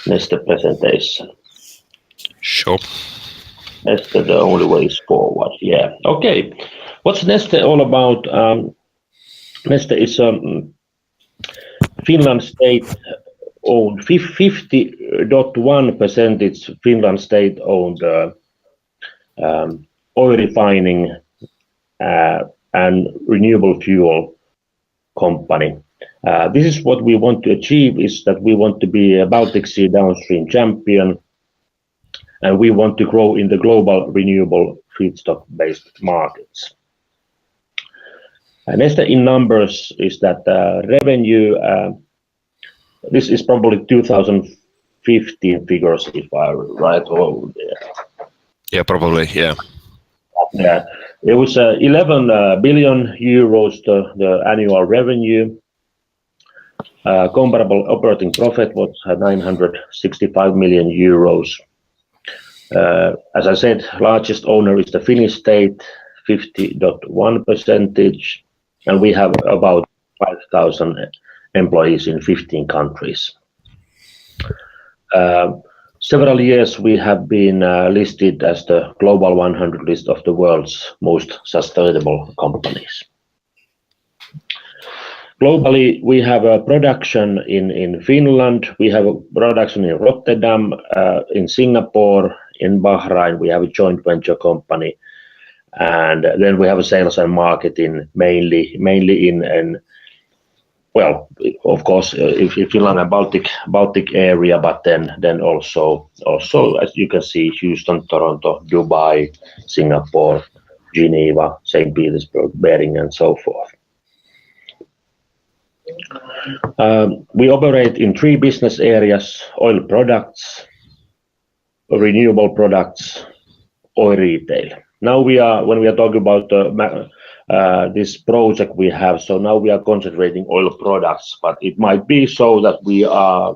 Neste presentation. Sure. Neste, the only way is forward. Yeah. Okay. What's Neste all about? Neste is Finland state-owned, 50.1% it's Finland state-owned oil refining and renewable fuel company. This is what we want to achieve, is that we want to be a Baltic Sea downstream champion, and we want to grow in the global renewable feedstock-based markets. Neste in numbers is that revenue, this is probably 2015 figures, if I right. Yeah, probably, yeah. Yeah, it was 11 billion euros, the annual revenue. Comparable operating profit was 965 million euros. As I said, largest owner is the Finnish state, 50.1%, and we have about 5,000 employees in 15 countries. Several years we have been listed as the Global 100 list of the world's most sustainable companies. Globally, we have a production in Finland, we have a production in Rotterdam, in Singapore, in Bahrain, we have a joint venture company, and then we have a sales and marketing mainly in well, of course, if Finland and Baltic area, but then also as you can see, Houston, Toronto, Dubai, Singapore, Geneva, St. Petersburg, Bering, and so forth. We operate in 3 business areas: oil products, renewable products, oil retail. Now when we are talking about this project we have, so now we are concentrating oil products, but it might be so that we are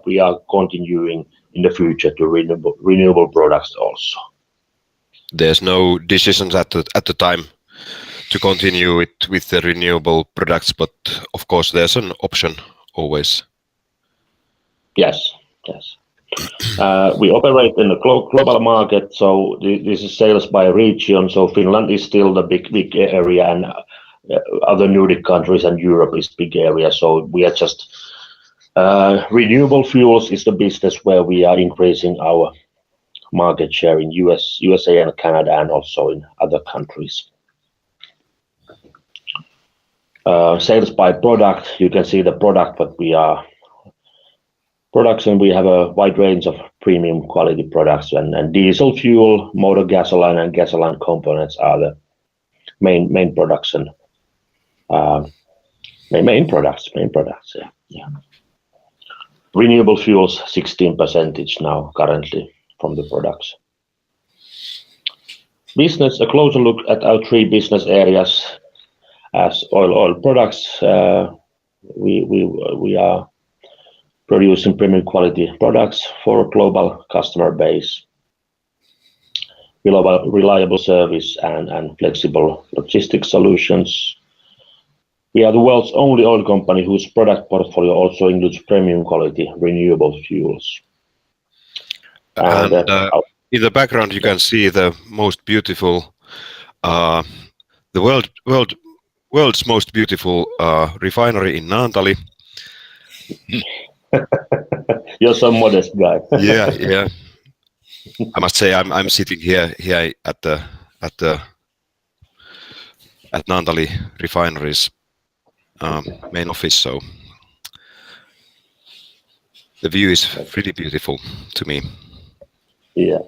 continuing in the future to renewable products also. There's no decisions at the time to continue with the renewable products, but of course there's an option always. Yes. We operate in the global market, so this is sales by region. So Finland is still the big area, and other Nordic countries and Europe is big area. So we are just renewable fuels is the business where we are increasing our market share in USA and Canada, and also in other countries. Sales by product, you can see the product, but we are production, we have a wide range of premium quality products, and diesel fuel, motor gasoline, and gasoline components are the main production, main products. Yeah. Renewable fuels 16% now currently from the production. Business, a closer look at our 3 business areas. As oil products, we are producing premium quality products for a global customer base, reliable service and flexible logistics solutions. We are the world's only oil company whose product portfolio also includes premium quality renewable fuels. And in the background you can see the most beautiful, the world's most beautiful refinery in Naantali. You're some modest guy. Yeah. I must say I'm sitting here at Naantali refinery's main office, so the view is pretty beautiful to me. Yeah.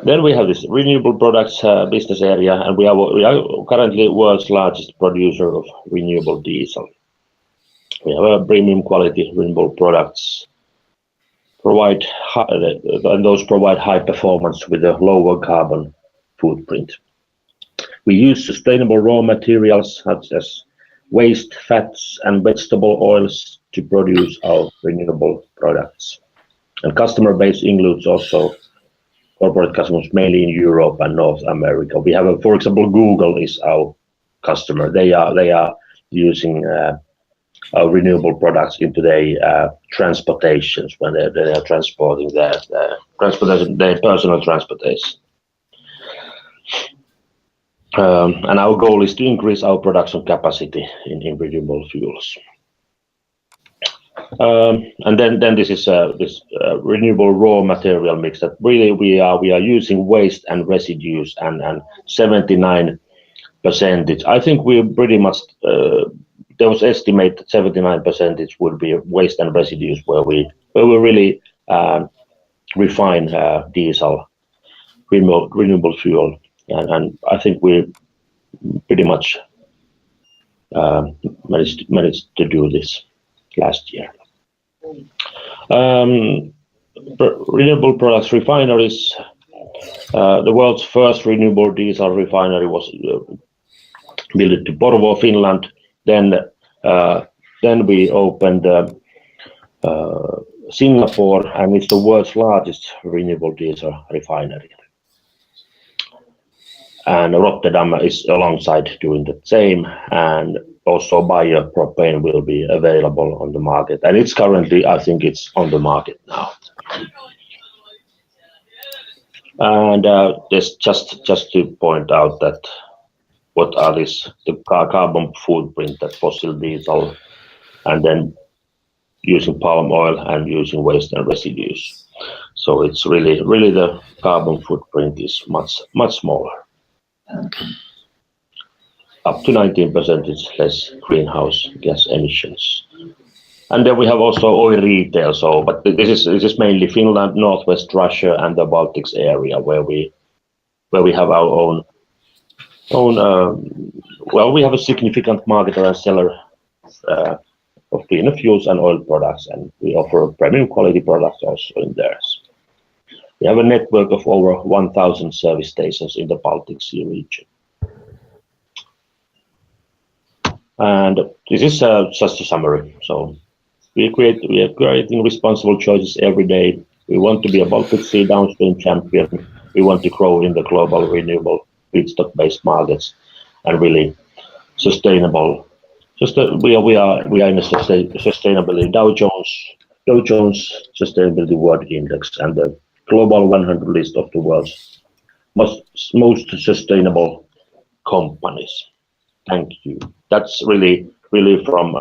Then we have this renewable products business area, and we are currently world's largest producer of renewable diesel. We have a premium quality renewable products, and those provide high performance with a lower carbon footprint. We use sustainable raw materials such as waste fats and vegetable oils to produce our renewable products. And customer base includes also corporate customers mainly in Europe and North America. We have, for example, Google is our customer. They are using renewable products into their transportations when they are transporting their personal transportation. And our goal is to increase our production capacity in renewable fuels. And then this is this renewable raw material mix that really we are using waste and residues and 79%. I think we pretty much there was estimate that 79% would be waste and residues where we really refine diesel renewable fuel, and I think we pretty much managed to do this last year. Renewable products refineries. The world's first renewable diesel refinery was built in Porvoo, Finland. Then we opened Singapore, and it's the world's largest renewable diesel refinery. And Rotterdam is alongside doing the same, and also biopropane will be available on the market. And it's currently, I think it's on the market now. And this just to point out that what are the carbon footprint that fossil diesel and then using palm oil and using waste and residues. So it's really the carbon footprint is much smaller. Up to 19% less greenhouse gas emissions. And then we have also oil retail. So, but this is mainly Finland, Northwest Russia, and the Baltics area where we have our own. Well, we have a significant marketer and seller of cleaner fuels and oil products, and we offer premium quality products also in there. We have a network of over 1,000 service stations in the Baltic Sea region. And this is just a summary. So we are creating responsible choices every day. We want to be a Baltic Sea downstream champion. We want to grow in the global renewable feedstock-based markets and really sustainable. We are in a sustainability Dow Jones Sustainability World Index and the Global 100 list of the world's most sustainable companies. Thank you. That's really from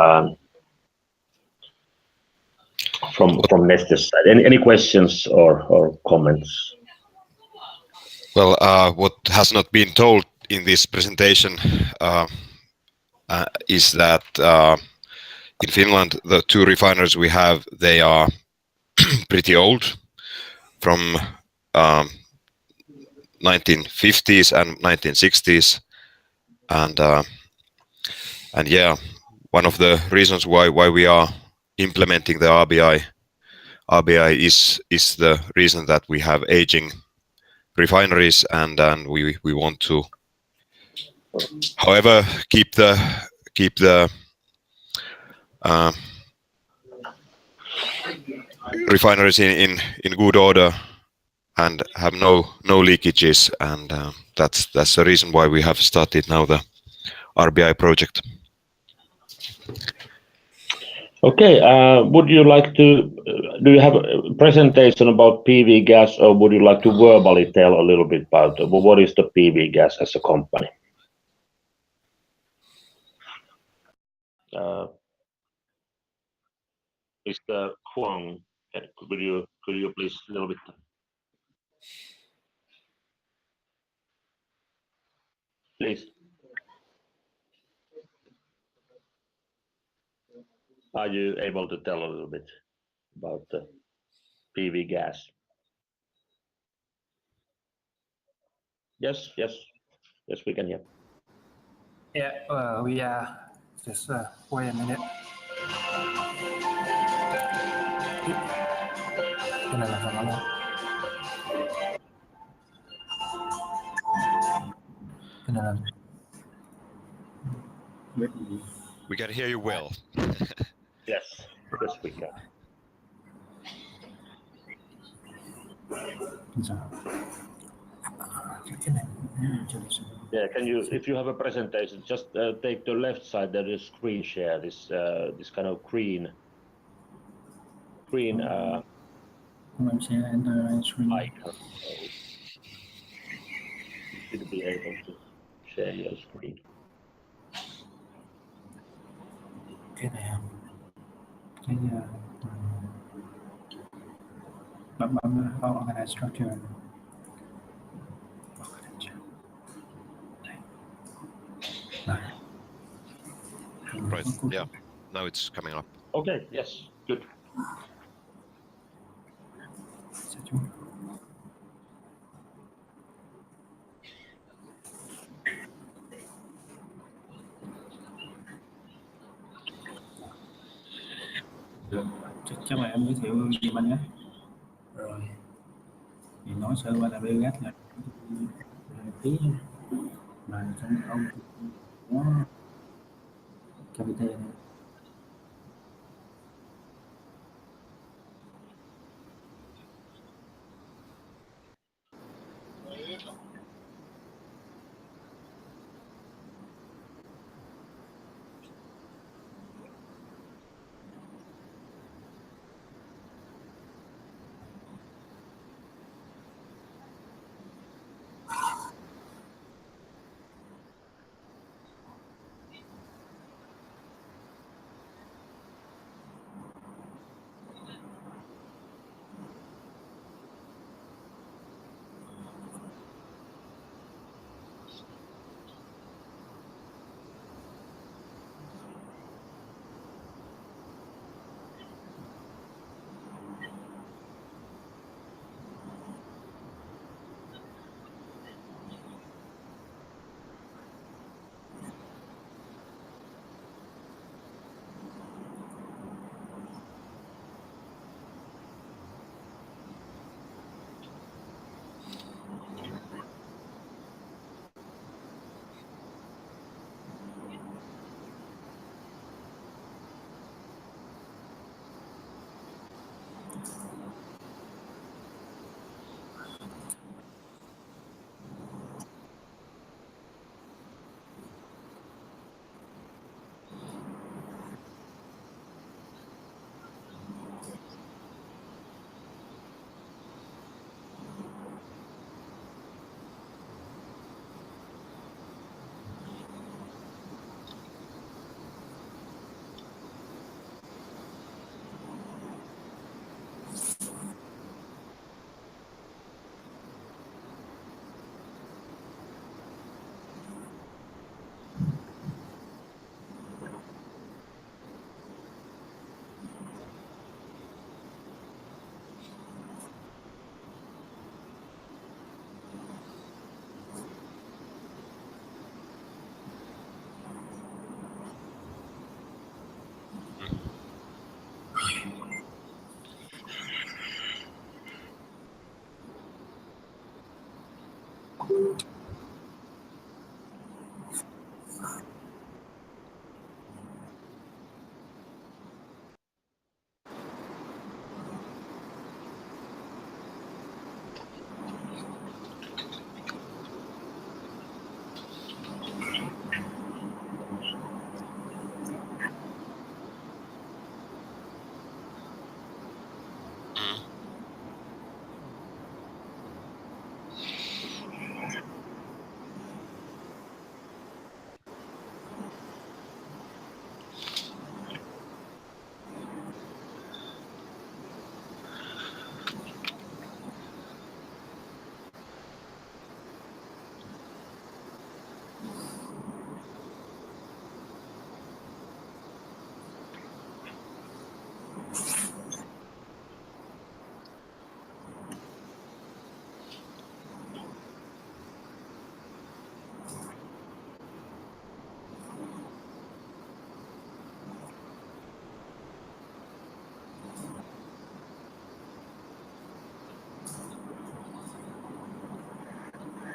Neste's side. Any questions or comments? Well, what has not been told in this presentation is that in Finland, the two refineries we have, they are pretty old, from 1950s and 1960s, and yeah, one of the reasons why we are implementing the RBI is the reason that we have aging refineries, and we want to, however, keep the refineries in good order and have no leakages, and that's the reason why we have started now the RBI project. Okay, would you like to, do you have a presentation about PV gas, or would you like to verbally tell a little bit about what is the PV gas as a company? Mr. Huang, could you please a little bit? Please. Are you able to tell a little bit about the PV gas? Yes, we can hear. Yeah, we are. Just wait a minute. Cái này là phần nào? Cái này là. We can hear you well. Yes, we can. Cái này cho đi xuống. Yeah, can you, if you have a presentation, just take the left side, there is screen share, this kind of green I'm saying enter screen. icon. So you should be able to share your screen. Cái này không? Cái bấm organize structure. Right. Yeah. Now it's coming up. Okay. Yes. Good. Chắc là em giới thiệu gì mình nhé. Rồi. Thì nói sơ qua là biogas là tí mà trong ông nó KVT này.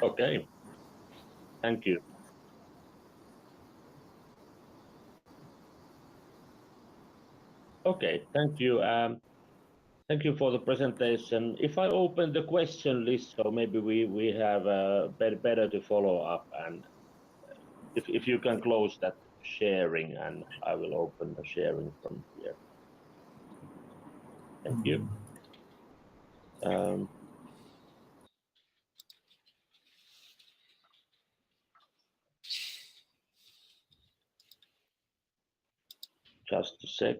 Okay. Thank you. Okay, thank you. Thank you for the presentation. If I open the question list, so maybe we have better to follow up, and if you can close that sharing, and I will open the sharing from here. Thank you. Just a sec.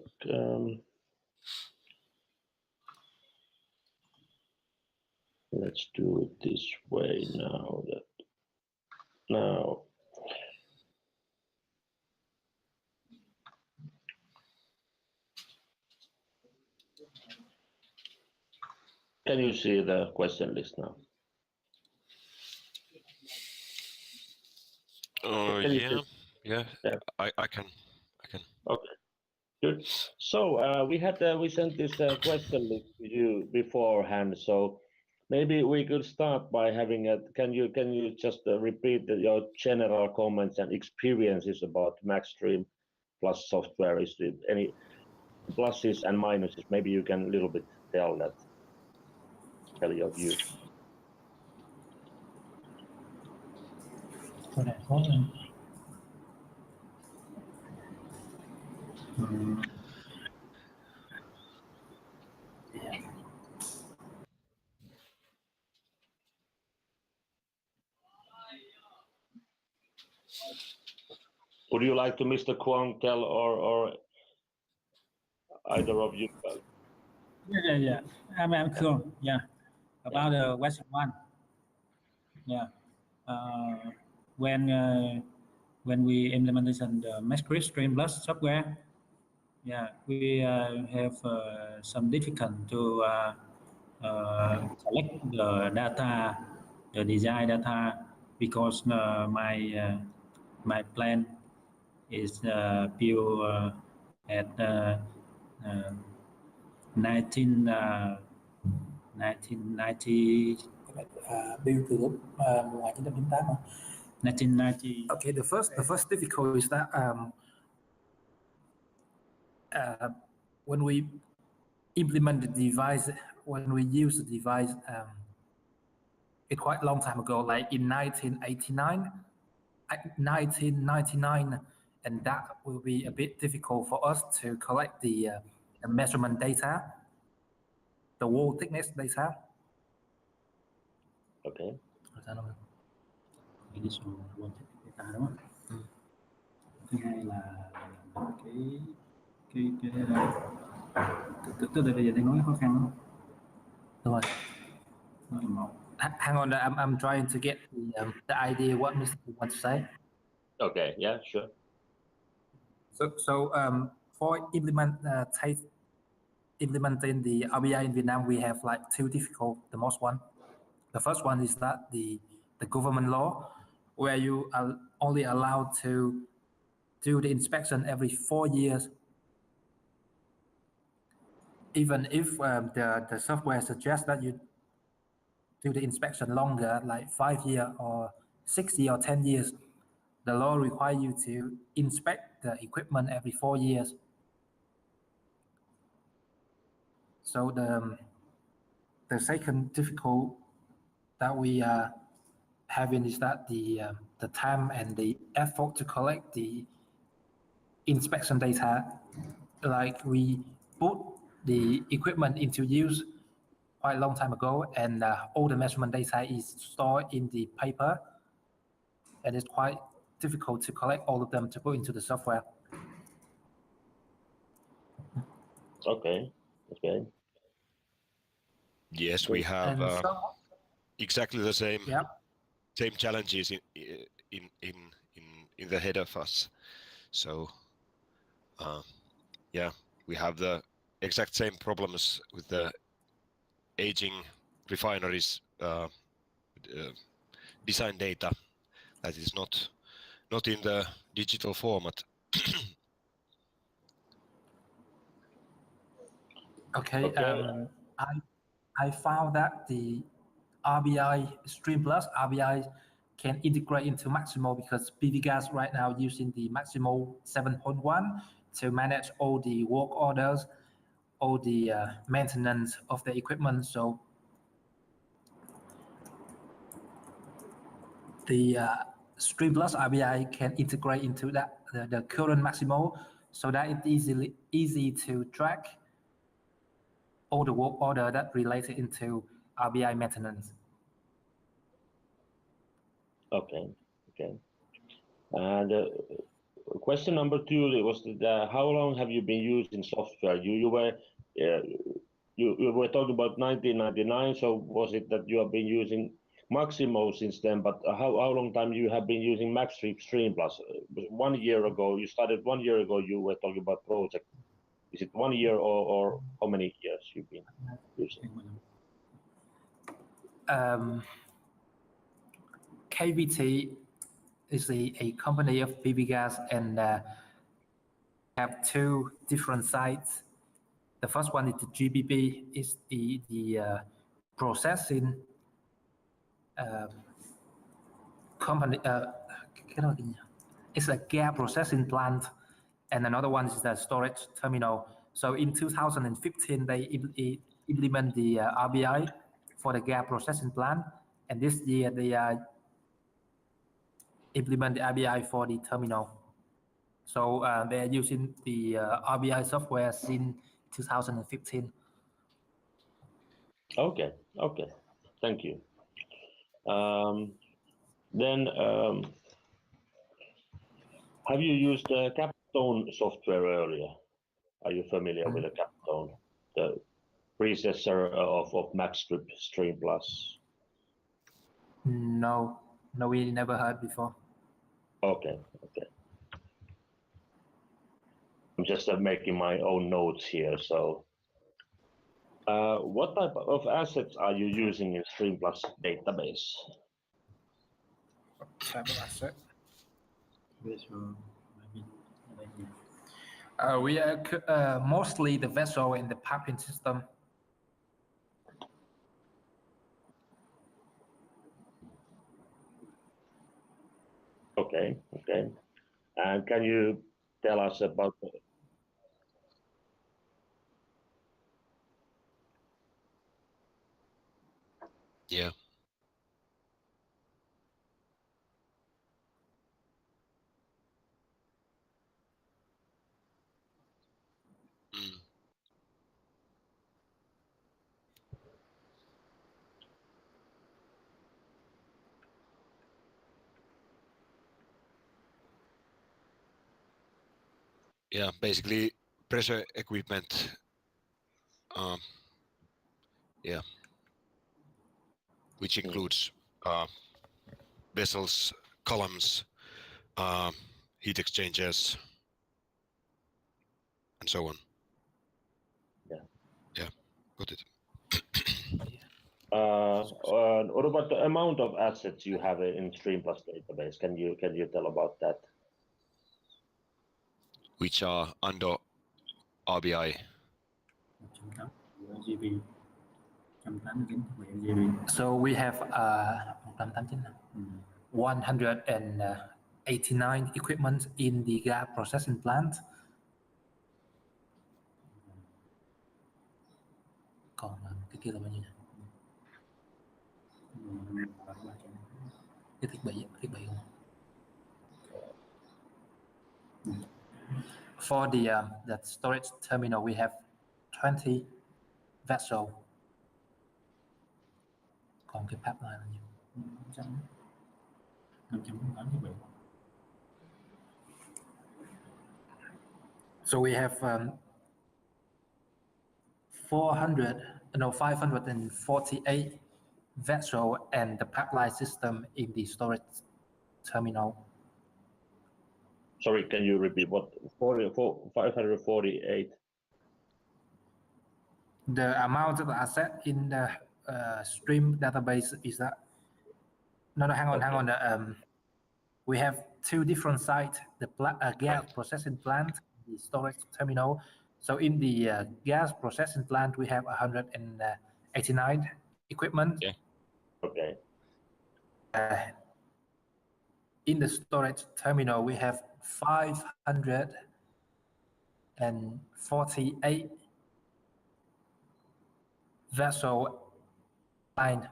Let's do it this way now. Can you see the question list now? Yeah. I can. Okay, good. So we sent this question list to you beforehand. So maybe we could start by having a. Can you just repeat your general comments and experiences about MaxGrip plus software? Is there any pluses and minuses? Maybe you can a little bit tell your view. Would you like to, Mr. Kwong, tell or either of you? Yeah. I'm cool. Yeah. About the Western one. Yeah. When we implemented the MaxGrip Stream Plus software, yeah, we have some difficulty to collect the data, the design data, because my plan is built at 1990. Built từ lúc 1998 không? 1990. Okay, the first difficulty is that when we implement the device, when we use the device, it's quite a long time ago, like in 1999, and that will be a bit difficult for us to collect the measurement data, the wall thickness data. Okay. Initial wall thickness data đúng không? Thứ hai là tức là bây giờ đang nói khó khăn đúng không? Đúng rồi. Hang on, I'm trying to get the idea what Mr. wants to say. Okay, yeah, sure. So for implementing the RBI in Vietnam, we have like two difficult. The most one, the first one is that the government law, where you are only allowed to do the inspection every 4 years, even if the software suggests that you do the inspection longer, like 5 years or 6 years or 10 years. The law requires you to inspect the equipment every 4 years. So the second difficult that we are having is that the time and the effort to collect the inspection data, like we put the equipment into use quite a long time ago, and all the measurement data is stored in the paper, and it's quite difficult to collect all of them to put into the software. Okay. Yes, we have exactly the same challenges in the head of us. So we have the exact same problems with the aging refineries design data that is not in the digital format. Okay. I found that the RBI Stream Plus RBI can integrate into Maximo, because PVGas right now using the Maximo 7.1 to manage all the work orders, all the maintenance of the equipment. So the Stream Plus RBI can integrate into that the current Maximo, so that it's easy to track all the work order that related into RBI maintenance. Okay. And question number 2 was that, how long have you been using software? You were talking about 1999. So was it that you have been using Maximo since then? But how long time you have been using MaxGrip Stream Plus? 1 year ago. You started 1 year ago. You were talking about project. Is it 1 year or how many years you've been using? KVT is a company of PV gas, and have 2 different sites. The first one is the GBB, is the processing company. It's a gas processing plant, and another one is the storage terminal. So in 2015, they implement the RBI for the gas processing plant, and this year they implement the RBI for the terminal. So they are using the RBI software since 2015. Okay. Thank you. Then have you used Capstone software earlier? Are you familiar with the Capstone, the predecessor of MaxGrip Stream Plus? No, we never heard before. Okay. I'm just making my own notes here. So, what type of assets are you using in Stream Plus database? What type of asset? We are mostly the vessel and the piping system. Okay. And can you tell us about Yeah. Yeah, basically pressure equipment. Which includes vessels, columns, heat exchangers, and so on. Yeah, got it. What about the amount of assets you have in Stream Plus database? Can you tell about that? Which are under RBI. So we have 189 equipment in the gas processing plant. Còn cái kia là bao nhiêu nhỉ? Cái thiết bị không? For the storage terminal, we have 20 vessels. Còn cái pipeline là nhiêu? 508 thiết bị. So we have 548 vessels and the pipeline system in the storage terminal. Sorry, can you repeat what? 548? The amount of asset in the stream database is that. No, hang on. We have 2 different sites: the gas processing plant, the storage terminal. So in the gas processing plant, we have 189 equipment. Yeah. Okay. In the storage terminal, we have 548 vessel line.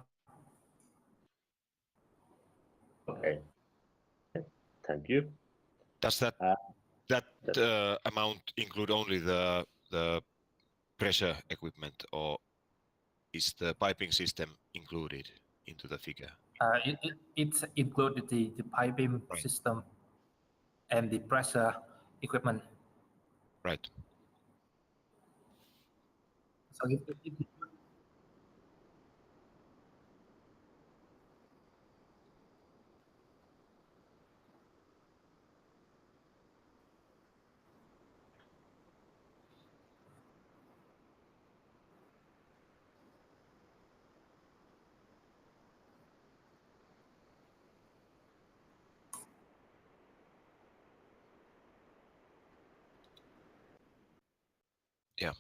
Okay. Thank you. Does that amount include only the pressure equipment, or is the piping system included into the figure? It's included the piping system and the pressure equipment. Right. So Yeah.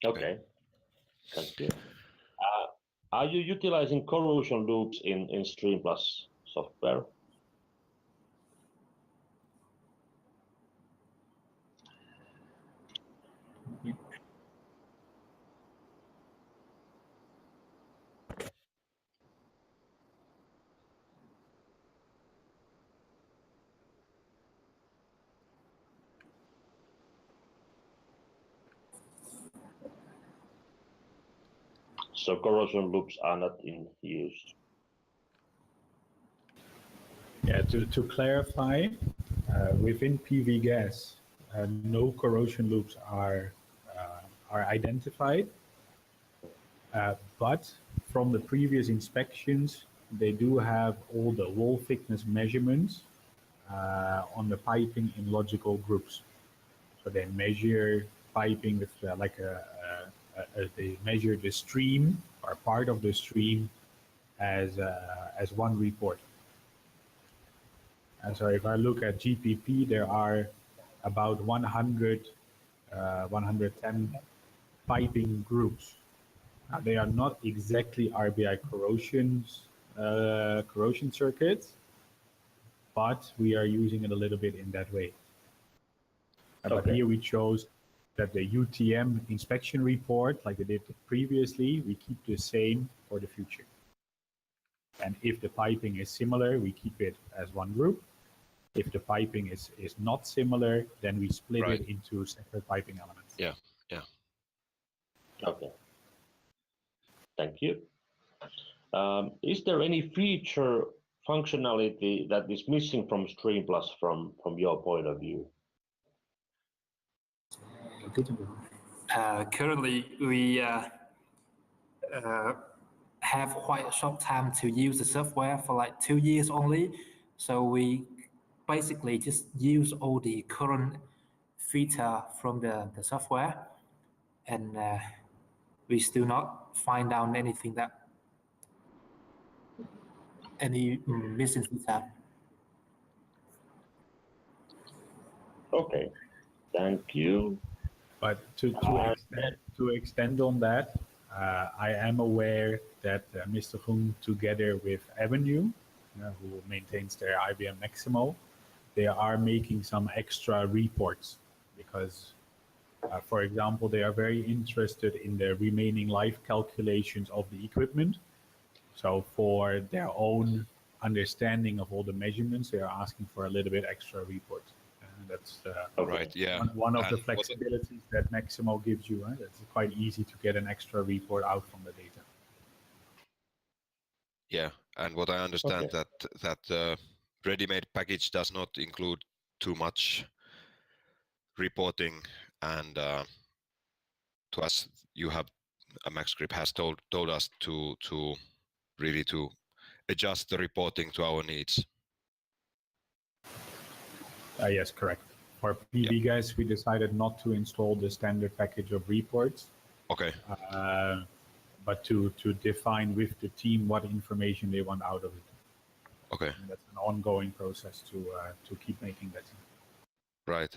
Okay. Thank you. Are you utilizing corrosion loops in StreamPlus software? So corrosion loops are not in use. Yeah, to clarify, within PV gas, no corrosion loops are identified, but from the previous inspections, they do have all the wall thickness measurements on the piping in logical groups. So they measure piping with they measure the stream or part of the stream as one report. And so if I look at GPP, there are about 100, 110 piping groups. They are not exactly RBI corrosion circuits, but we are using it a little bit in that way. But here we chose that the UTM inspection report, like they did previously, we keep the same for the future. And if the piping is similar, we keep it as one group. If the piping is not similar, then we split it into separate piping elements. Yeah. Okay. Thank you. Is there any feature functionality that is missing from StreamPlus from your point of view? currently, we have quite a short time to use the software for like 2 years only. So we basically just use all the current feature from the software, and we still not find out anything that any missing feature. Okay. Thank you. But to extend on that, I am aware that Mr. Hung, together with Avenue, who maintains their IBM Maximo, they are making some extra reports because, for example, they are very interested in the remaining life calculations of the equipment. So for their own understanding of all the measurements, they are asking for a little bit extra reports. That's Right. Yeah. one of the flexibilities that Maximo gives you. It's quite easy to get an extra report out from the data. Yeah, and what I understand that ready-made package does not include too much reporting, and to us, you have MaxGrip has told us to really to adjust the reporting to our needs. Yes, correct. For PV guys, we decided not to install the standard package of reports. Okay. But to define with the team what information they want out of it. Okay. And that's an ongoing process to keep making that. Right.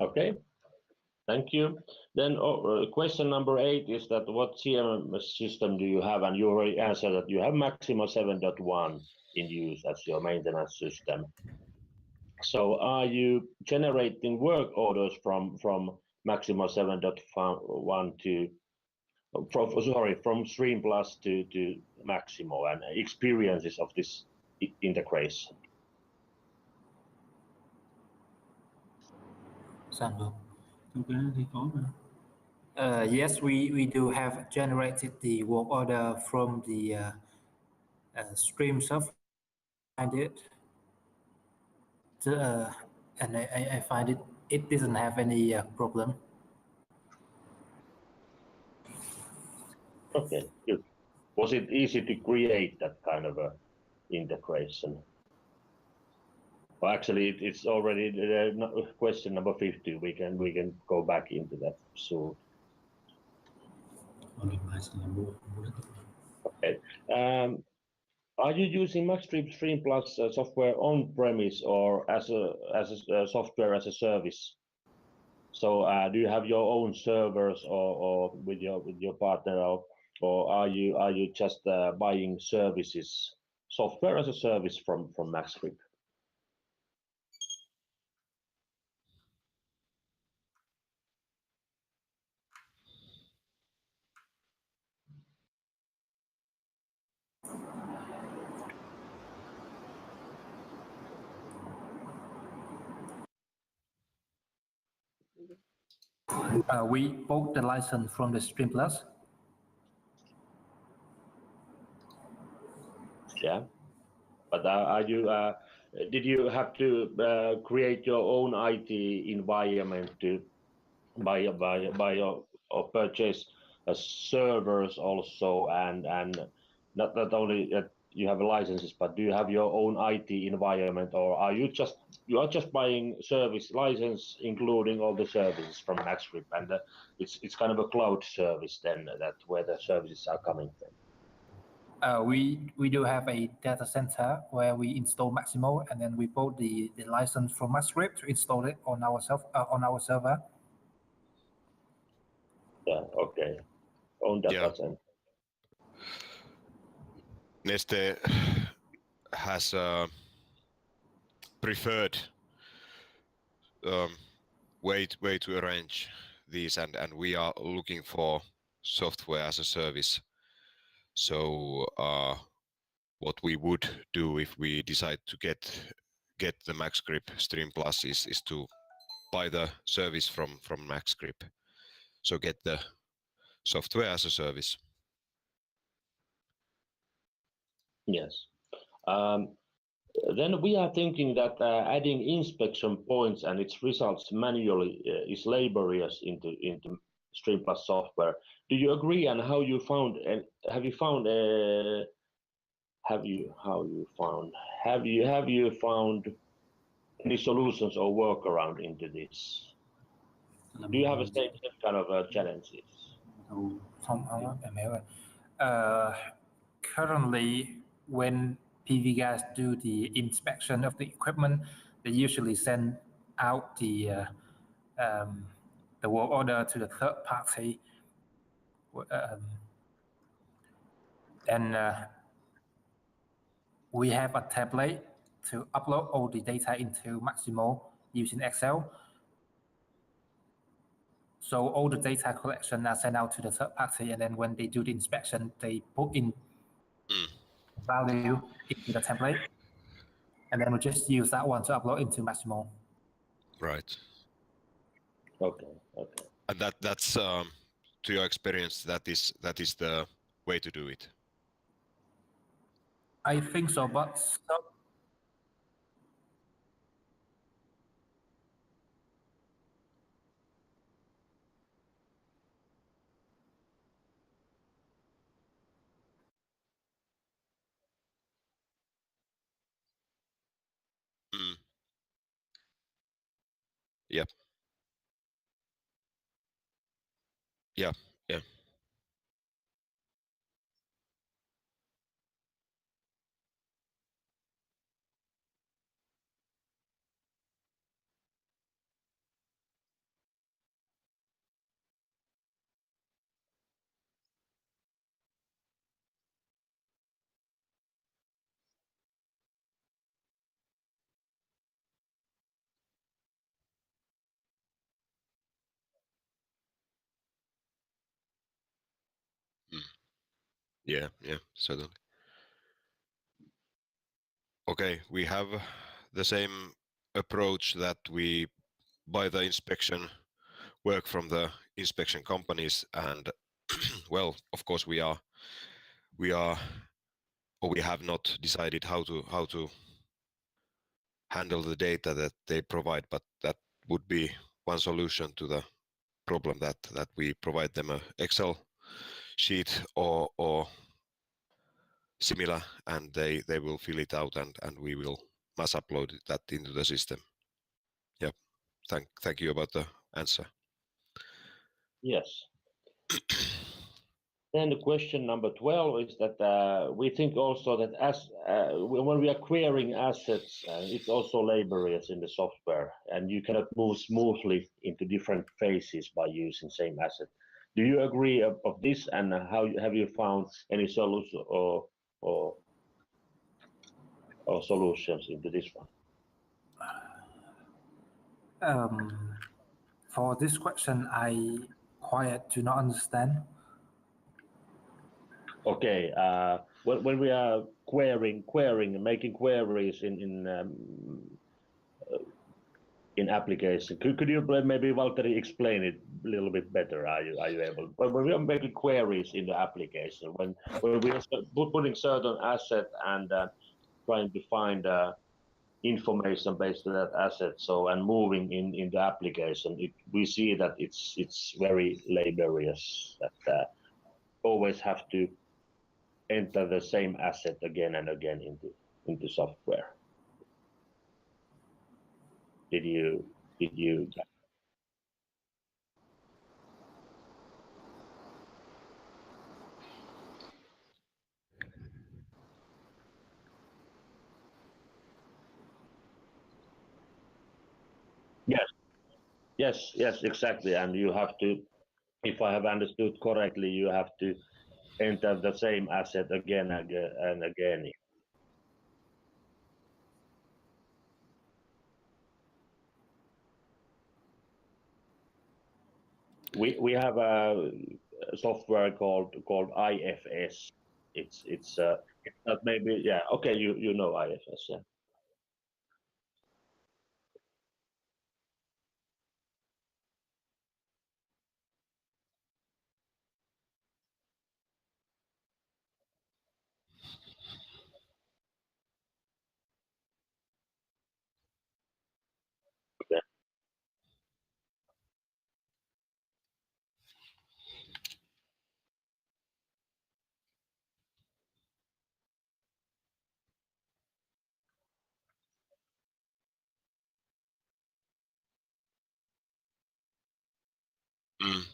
Okay, thank you. Then question number 8 is that what CMS system do you have? And you already answered that you have Maximo 7.1 in use as your maintenance system. So are you generating work orders from Maximo 7.1 to from Stream Plus to Maximo, and experiences of this integration? Sandro, trong cái thì có mà. Yes, we do have generated the work order from the stream software. Find it, and I find it doesn't have any problem. Okay, good. Was it easy to create that kind of a integration? Well, actually, it's already question number 50. We can go back into that soon. Okay. Are you using MaxGrip Stream Plus software on premise or as a software as a service? So do you have your own servers or with your partner, or are you just buying services, software as a service from MaxGrip? We bought the license from the Stream Plus. Yeah, but did you have to create your own IT environment to buy or purchase servers also, and not only that you have licenses, but do you have your own IT environment, or are you just buying service license including all the services from MaxGrip, and it's kind of a cloud service then, that where the services are coming from? We do have a data center where we install Maximo, and then we bought the license from MaxGrip to install it on our server. Yeah. Okay. Own data center. Neste has a preferred way to arrange these, and we are looking for software as a service. So what we would do if we decide to get the MaxGrip Stream Plus is to buy the service from MaxGrip. So get the software as a service. Yes. Then we are thinking that adding inspection points and its results manually is laborious into Stream Plus software. Do you agree? And how you found? Have you found any solutions or workaround into this? Do you have the same kind of challenges? Currently, when PV guys do the inspection of the equipment, they usually send out the work order to the third party, and we have a template to upload all the data into Maximo using Excel. So all the data collection are sent out to the third party, and then when they do the inspection, they put in value into the template, and then we just use that one to upload into Maximo. Right. Okay. And that's to your experience, that is the way to do it. I think so, but Yep. Yeah. Yeah, certainly. Okay, we have the same approach that we buy the inspection work from the inspection companies, and well, of course we have not decided how to handle the data that they provide, but that would be one solution to the problem that we provide them a Excel sheet or similar, and they will fill it out, and we will mass upload that into the system. Yep. Thank you about the answer. Yes. Then the question number 12 is that we think also that as when we are querying assets, it's also laborious in the software, and you cannot move smoothly into different phases by using same asset. Do you agree of this, and how have you found any solution or solutions into this one? For this question, I quite do not understand. Okay, when we are querying, making queries in application, could you maybe Valtteri explain it a little bit better? Are you able? When we are making queries in the application, when we are putting certain asset and trying to find information based on that asset, and moving in the application, we see that it's very laborious. That always have to enter the same asset again and again into software. Did you? Yes, exactly. And you have to, if I have understood correctly, you have to enter the same asset again and again. We have a software called IFS. It's not maybe, yeah, okay, you know IFS, yeah. Okay. Mm.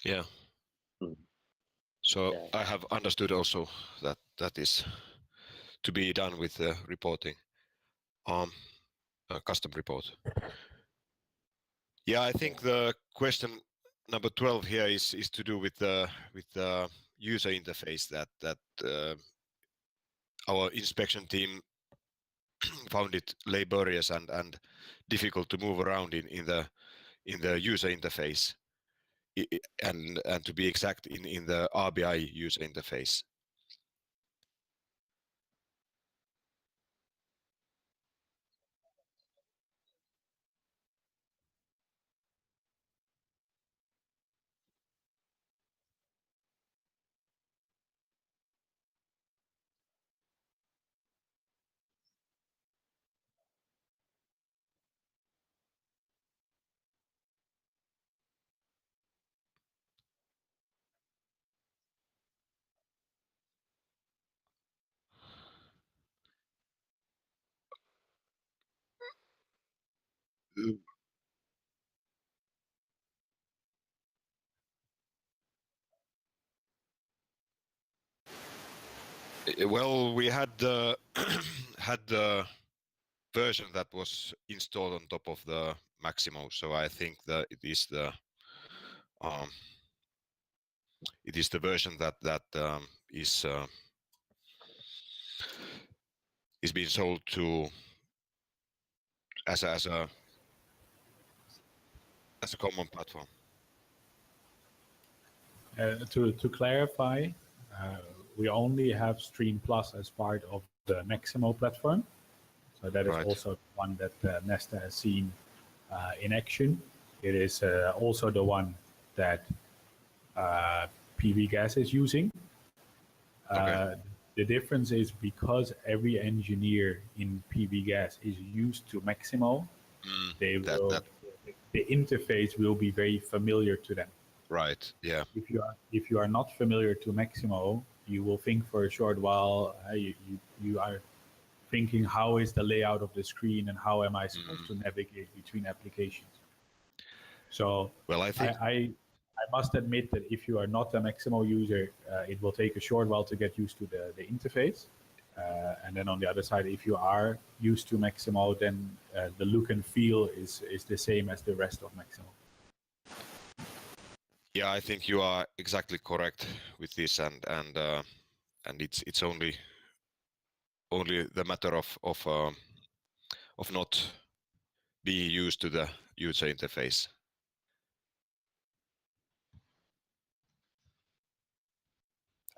Yeah. Mm. So Yeah. I have understood also that is to be done with the reporting, custom report. Yeah, I think the question number 12 here is to do with the user interface that our inspection team found it laborious and difficult to move around in the user interface, and to be exact, in the RBI user interface. Well, we had the had the version that was installed on top of the Maximo, so I think that it is the version that is being sold to as a common platform. To clarify, we only have Stream Plus as part of the Maximo platform. So that is also one that Neste has seen in action. It is also the one that PV Gas is using. The difference is because every engineer in PV Gas is used to Maximo, the interface will be very familiar to them. Right. Yeah. If you are not familiar to Maximo, you will think for a short while. You are thinking, how is the layout of the screen and how am I supposed to navigate between applications? So well, I think I must admit that if you are not a Maximo user, it will take a short while to get used to the interface. And then on the other side, if you are used to Maximo, then the look and feel is the same as the rest of Maximo. Yeah, I think you are exactly correct with this, and it's only the matter of not being used to the user interface.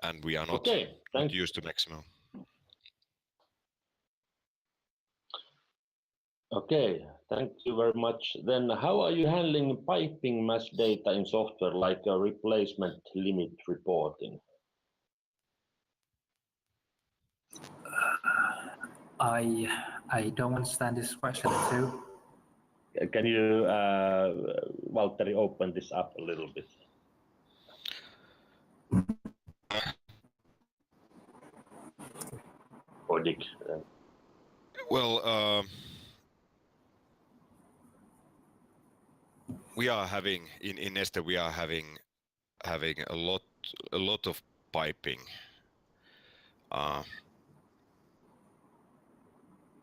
And we are not used to Maximo. Okay, thank you very much. Then how are you handling piping mass data in software like a replacement limit reporting? I don't understand this question too. Can you, Valtteri, open this up a little bit? Or Dick? Well, we are having in Neste we are having a lot of piping,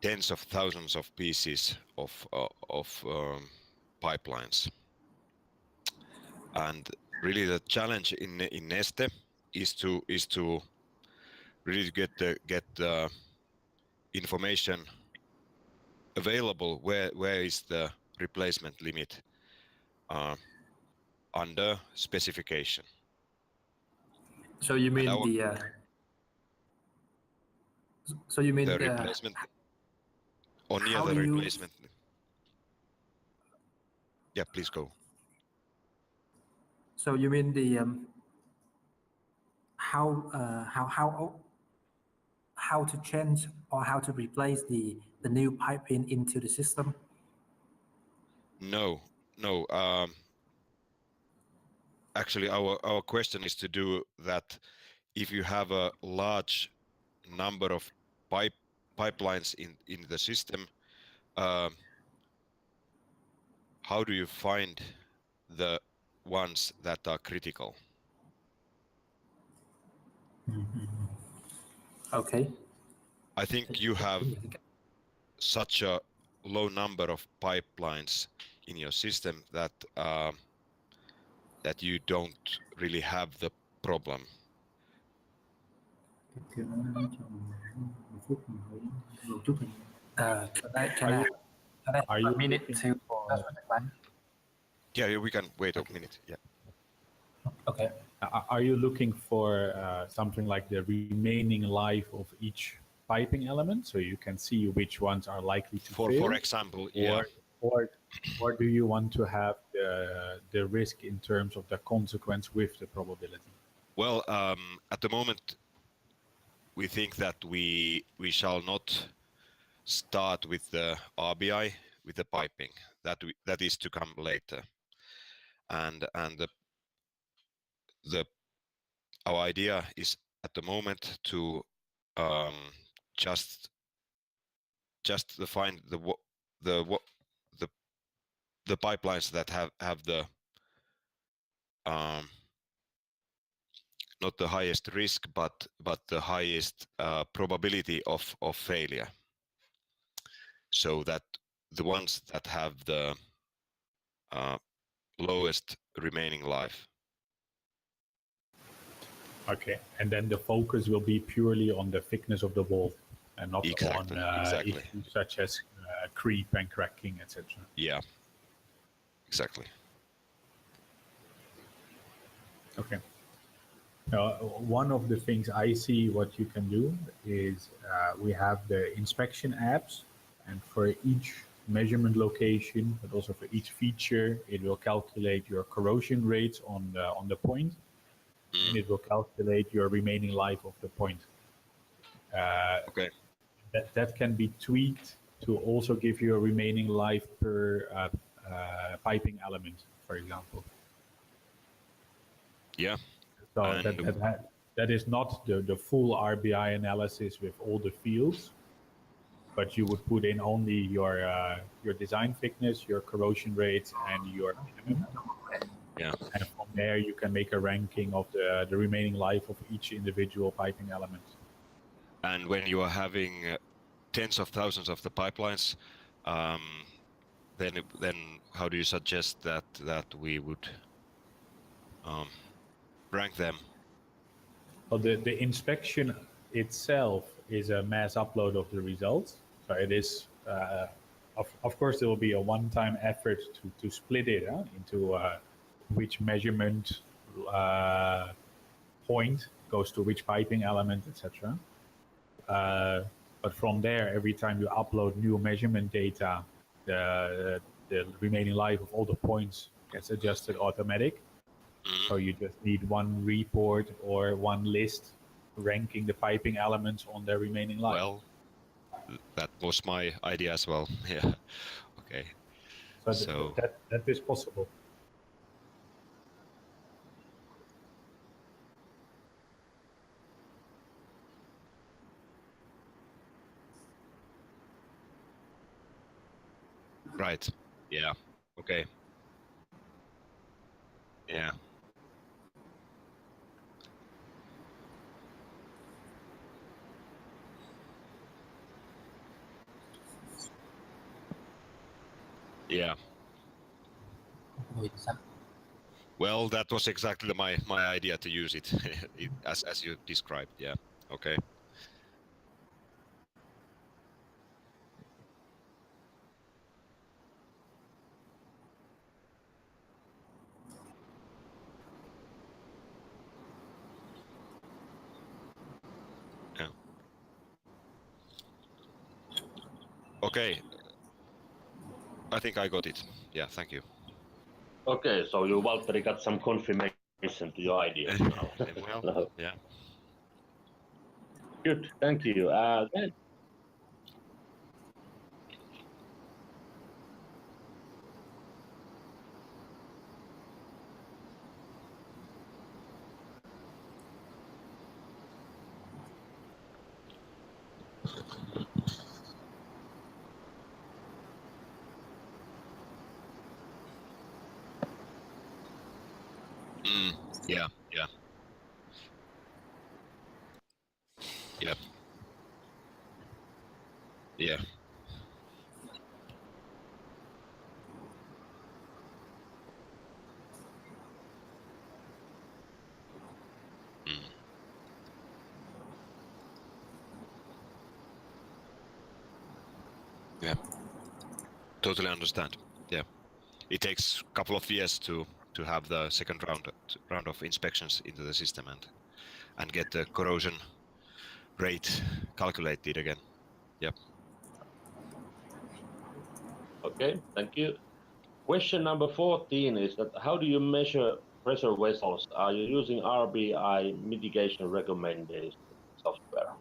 tens of thousands of pieces of pipelines, and really the challenge in Neste is to really get the information available where is the replacement limit under specification. So you mean the replacement or near the replacement? Yeah, please go. So you mean the how to change or how to replace the new piping into the system? No. Actually, our question is to do that. If you have a large number of pipelines in the system, how do you find the ones that are critical? Okay. I think you have such a low number of pipelines in your system that that you don't really have the problem. Can I have a minute to answer the question? Yeah, we can wait a minute. Yeah. Okay. Are you looking for something like the remaining life of each piping element, so you can see which ones are likely to fail? For example, yeah. Or do you want to have the risk in terms of the consequence with the probability? Well, at the moment, we think that we shall not start with the RBI with the piping. That is to come later, and our idea is at the moment to just find the pipelines that have the not the highest risk, but the highest probability of failure. So that the ones that have the lowest remaining life. Okay, and then the focus will be purely on the thickness of the wall and not exactly. on issues such as creep and cracking, etc. Yeah, exactly. Okay. One of the things I see what you can do is we have the inspection apps, and for each measurement location, but also for each feature, it will calculate your corrosion rates on the point, and it will calculate your remaining life of the point. Okay. That can be tweaked to also give you a remaining life per piping element, for example. Yeah. So And that is not the full RBI analysis with all the fields, but you would put in only your design thickness, your corrosion rates, and your minimum. yeah. And from there, you can make a ranking of the remaining life of each individual piping element. And when you are having tens of thousands of the pipelines, then how do you suggest that we would rank them? Well, the inspection itself is a mass upload of the results. So it is, of course, there will be a one-time effort to split it into which measurement point goes to which piping element, etc. But from there, every time you upload new measurement data, the remaining life of all the points gets adjusted automatic. So you just need one report or one list ranking the piping elements on their remaining life. Well, that was my idea as well. Yeah. Okay. So that is possible. Right. Yeah. Okay. Yeah. Yeah. Well, that was exactly my idea to use it, as you described. Yeah. Okay. Yeah. Okay. I think I got it. Yeah. Thank you. Okay, so you, Valtteri, got some confirmation to your idea now. Well, No. yeah. Good, thank you. Then Yeah. Yeah. Yeah. Yeah. Yeah. Totally understand. Yeah. It takes a couple of years to have the second round of inspections into the system and get the corrosion rate calculated again. Yep. okay, thank you. Question number 14 is that how do you measure pressure vessels? Are you using RBI mitigation recommendation software?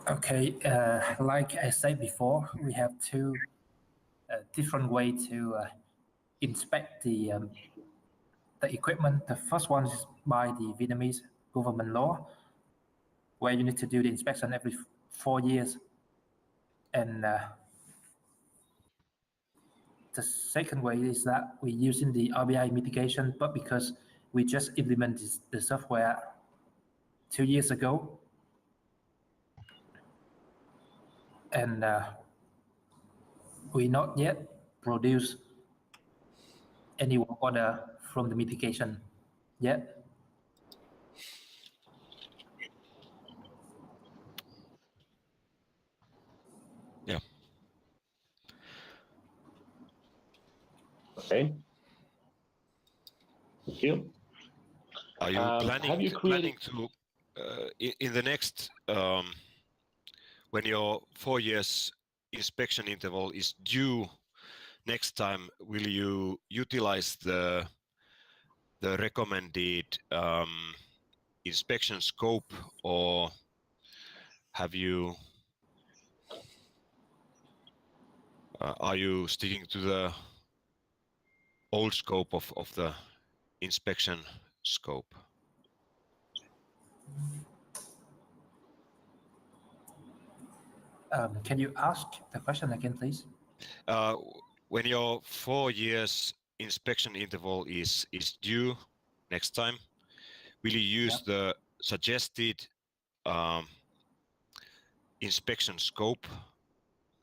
Okay, like I said before, we have two different ways to inspect the equipment. The first one is by the Vietnamese government law, where you need to do the inspection every 4 years. And the second way is that we're using the RBI mitigation, but because we just implemented the software 2 years ago, and we not yet produce any work order from the mitigation yet. Yeah. Okay. you. Are you Have you planning created? to in the next when your 4 years inspection interval is due next time, will you utilize the recommended inspection scope, or have you are you sticking to the old scope of the inspection scope? Can you ask the question again, please? When your 4 years inspection interval is due next time, will you use the suggested inspection scope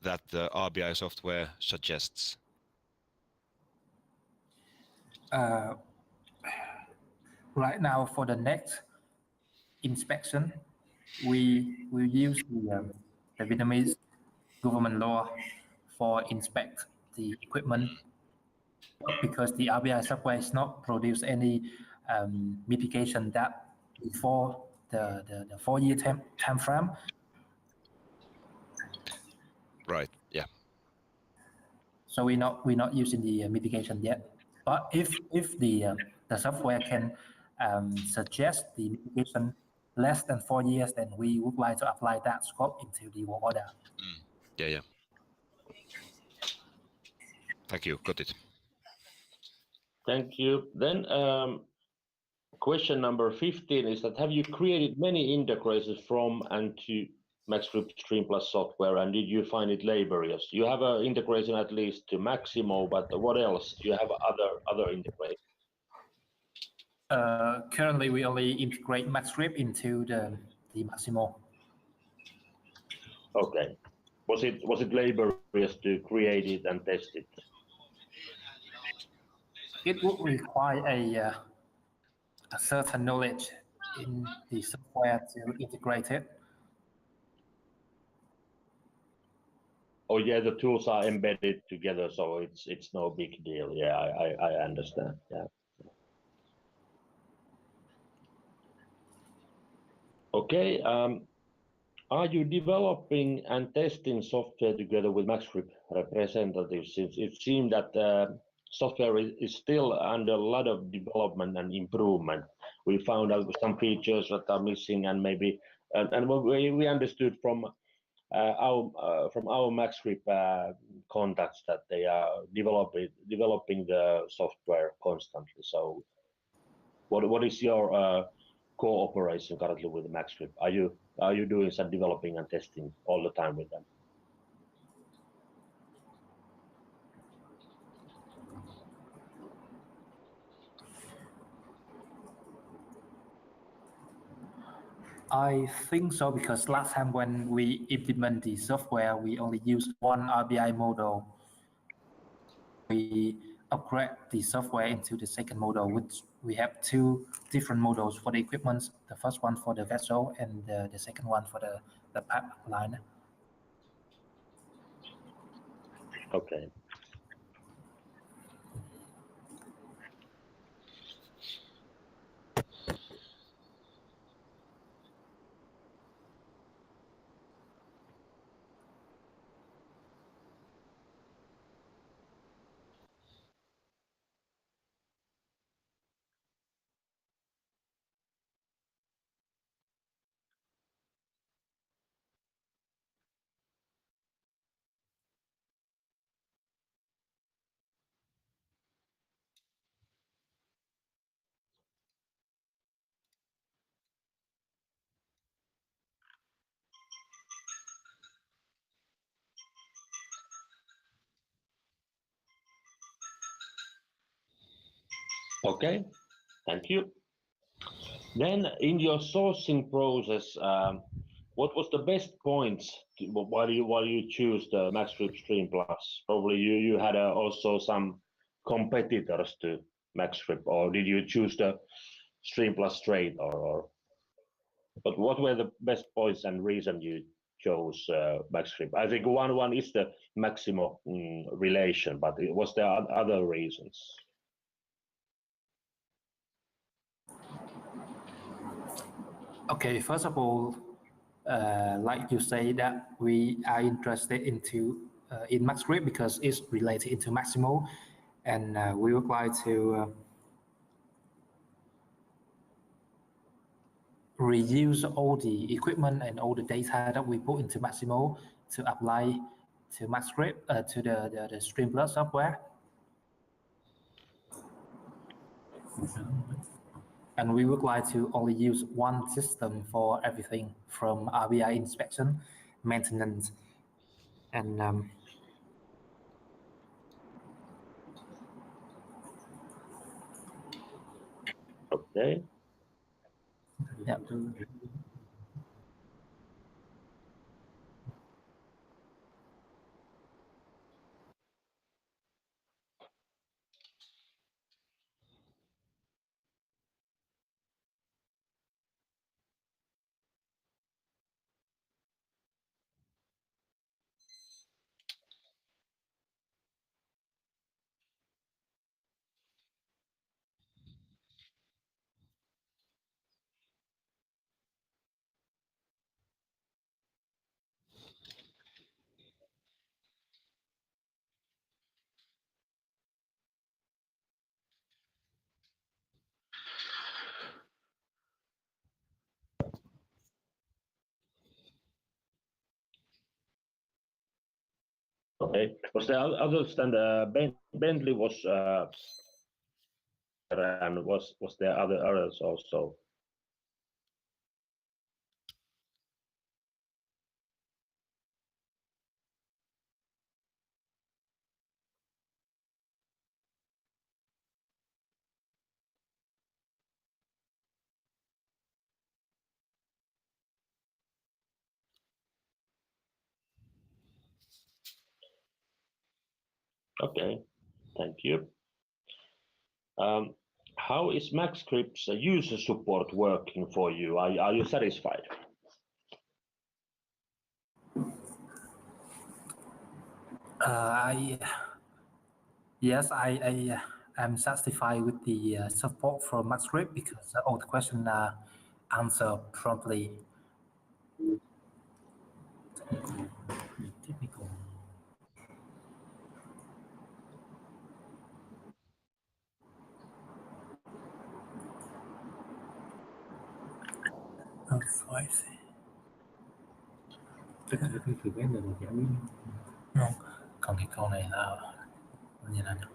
that the RBI software suggests? Right now, for the next inspection, we will use the Vietnamese government law for inspect the equipment, because the RBI software is not produce any mitigation that before the 4-year time frame. Right. Yeah. So we're not using the mitigation yet. But if the software can suggest the mitigation less than 4 years, then we would like to apply that scope into the work order. Yeah. Yeah. Thank you. Got it. Thank you. Then question number 15 is that have you created many integrations from and to MaxGrip Stream Plus software, and did you find it laborious? You have an integration at least to Maximo, but what else? Do you have other integrations? Currently, we only integrate MaxGrip into the Maximo. Okay. Was it laborious to create it and test it? It would require a certain knowledge in the software to integrate it. Oh yeah, the tools are embedded together, so it's no big deal. Yeah, I understand. Yeah. Okay. Are you developing and testing software together with MaxGrip representatives? It seemed that software is still under a lot of development and improvement. We found out some features that are missing, and maybe and what we understood from our MaxGrip contacts that they are developing the software constantly. So, what is your cooperation currently with MaxGrip? Are you doing some developing and testing all the time with them? I think so, because last time when we implement the software, we only use one RBI model. We upgrade the software into the second model, which we have 2 different models for the equipment. The first one for the vessel, and the second one for the pipeline. Okay. Okay, thank you. Then in your sourcing process, what was the best points why you choose the MaxGrip Stream Plus? Probably you had also some competitors to MaxGrip, or did you choose the Stream Plus straight, or but what were the best points and reason you chose MaxGrip? I think one is the Maximo relation, but was there other reasons? Okay, first of all, like you say that we are interested into in MaxGrip because it's related into Maximo, and we would like to reuse all the equipment and all the data that we put into Maximo to apply to MaxGrip, to the Stream Plus software. And we would like to only use one system for everything from RBI inspection, maintenance, and Okay. yeah. Okay. Was there others than Bentley was and was there others also? Okay, thank you. How is MaxGrip's user support working for you? Are you satisfied? Yes, I am satisfied with the support from MaxGrip because all the questions are answered promptly. Technical. Oh, I see. Tất cả các event đều được giải quyết. Không, còn cái câu này là như nào nhỉ?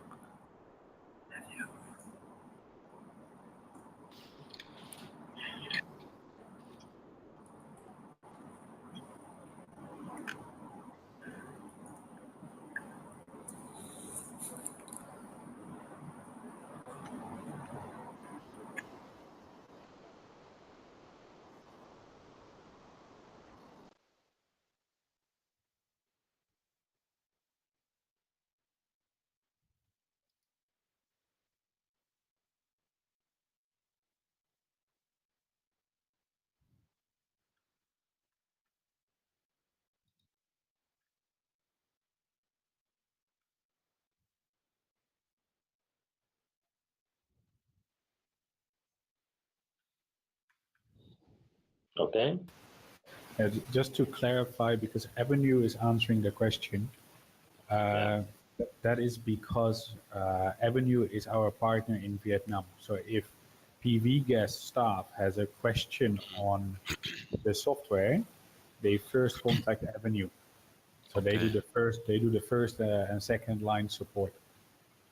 Okay. Just to clarify, because Avenue is answering the question, that is because Avenue is our partner in Vietnam. So if PV Gas staff has a question on the software, they first contact Avenue. So they do the first and second line support.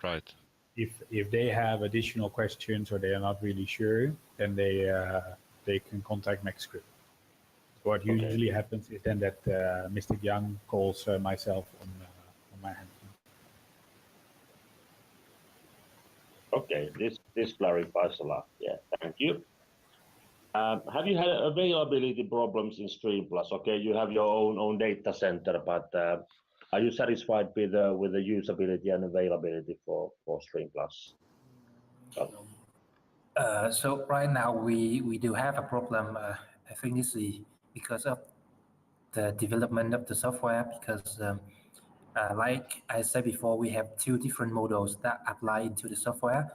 Right. If they have additional questions or they are not really sure, then they can contact MaxGrip. What usually happens is then that Mr. Young calls myself on my hand. Okay, this clarifies a lot. Yeah, thank you. Have you had availability problems in Stream Plus? Okay, you have your own data center, but are you satisfied with the usability and availability for Stream Plus? So right now we do have a problem. I think it's because of the development of the software. Because like I said before, we have two different models that apply into the software.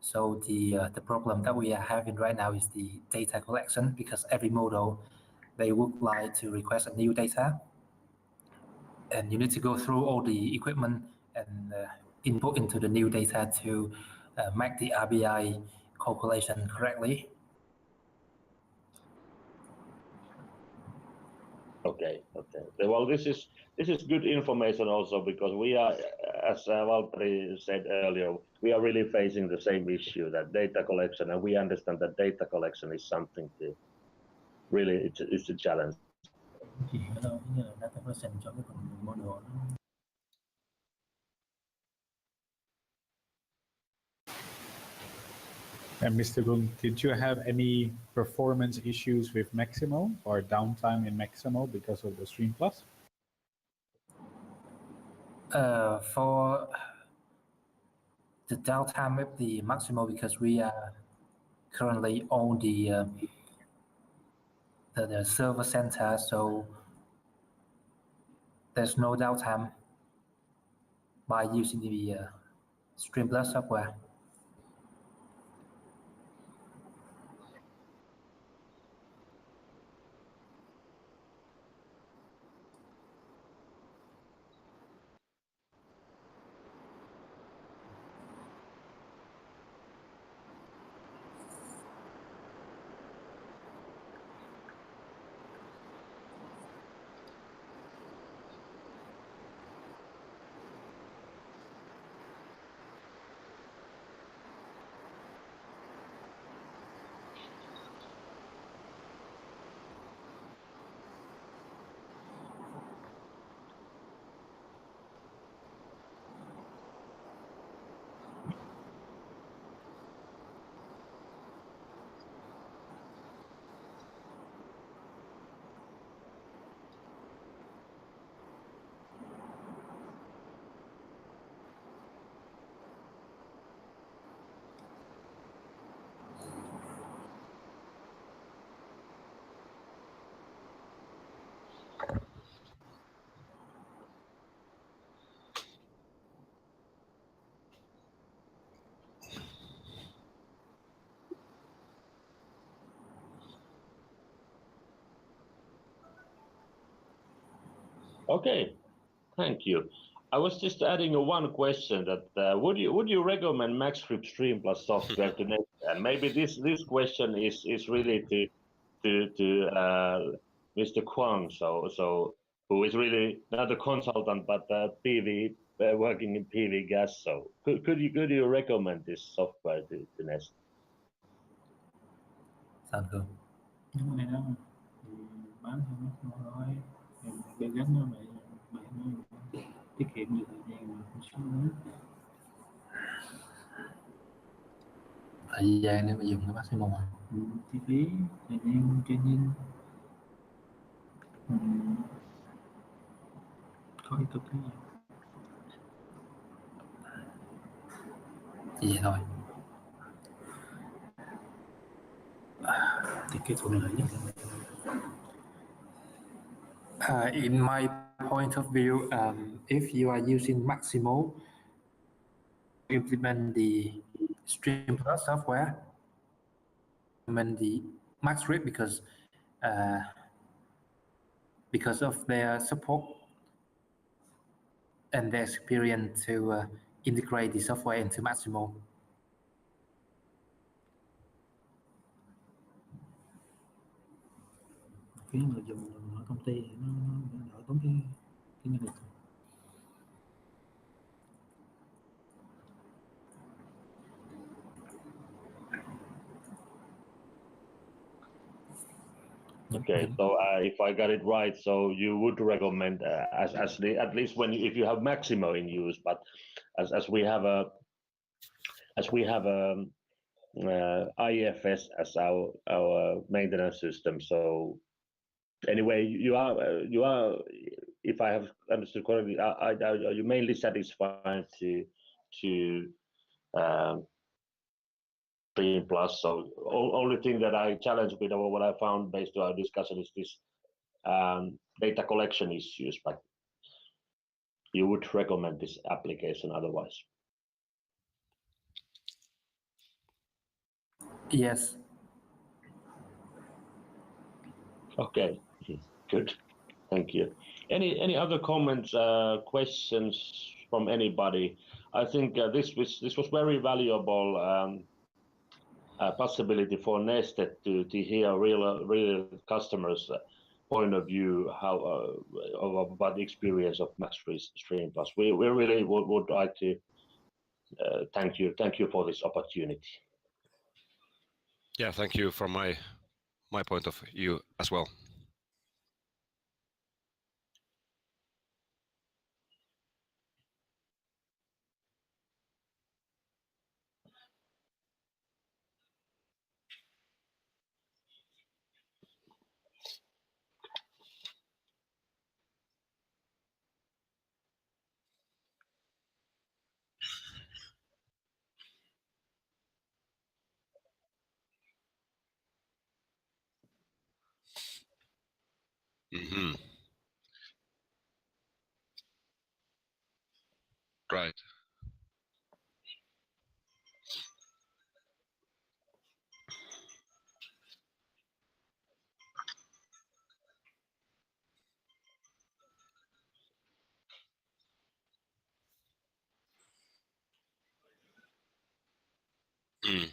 So the problem that we are having right now is the data collection, because every model they would like to request a new data, and you need to go through all the equipment and input into the new data to make the RBI calculation correctly. Okay. Well, this is good information also, because we are, as Valtteri said earlier, we are really facing the same issue, that data collection, and we understand that data collection is something to really, it's a challenge. Chỉ ở đâu như là data collection cho cái phần model nó. And Mr. Gung, did you have any performance issues with Maximo or downtime in Maximo because of the Stream Plus? For the downtime with the Maximo, because we are currently on the server center, so there's no downtime by using the Stream Plus software. Okay, thank you. I was just adding one question, that would you recommend MaxGrip Stream Plus software to Neste? And maybe this question is really to Mr. Kwang, so who is really not a consultant but PV working in PV gas. So could you recommend this software to Neste? Sound good. Nhưng mà này đâu thì bán theo nó thôi, thì cái gánh nó vậy nó tiết kiệm được thời gian mà không xuống nữa. Thời gian để mà dùng cái maximum à? Chi phí thời gian training có ý cực cái gì Vậy thôi. thì cái thuận lợi nhất là In my point of view, if you are using Maximo, implement the Stream Plus software, implement the MaxGrip, because of their support and their experience to integrate the software into Maximo. phí người dùng ở công ty thì nó đỡ tốn cái nhân lực. Okay, so if I got it right, so you would recommend at least if you have Maximo in use, but as we have IFS as our maintenance system. So anyway, you are if I have understood correctly, are you mainly satisfied to Stream Plus? So only thing that I challenge with, or what I found based on our discussion, is this data collection issues, but you would recommend this application otherwise? Yes. Okay, good. Thank you. Any other comments, questions from anybody? I think this was very valuable possibility for Neste to hear real customers' point of view about the experience of MaxGrip Plus. We really would like to thank you for this opportunity. Yeah, thank you from my point of view as well. Mm-hmm. Right. Mm.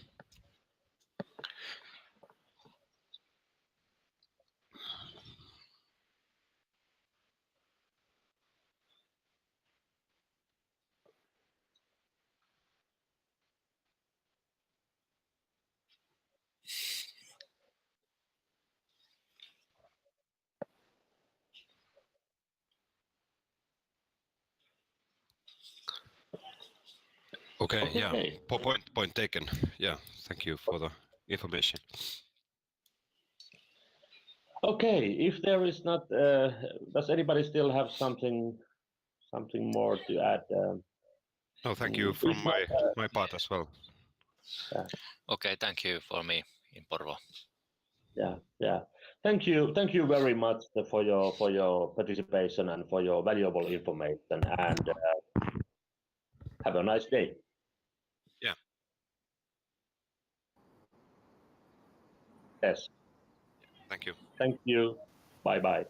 Okay, yeah. Okay. Point taken. Yeah, thank you for the information. Okay, if there is not, does anybody still have something more to add? No, thank you from my part as well. Okay, thank you for me in Porvoo. Yeah. Thank you very much for your participation and for your valuable information. And have a nice day. Yeah. Yes. Thank you. Thank you. Bye. Bye.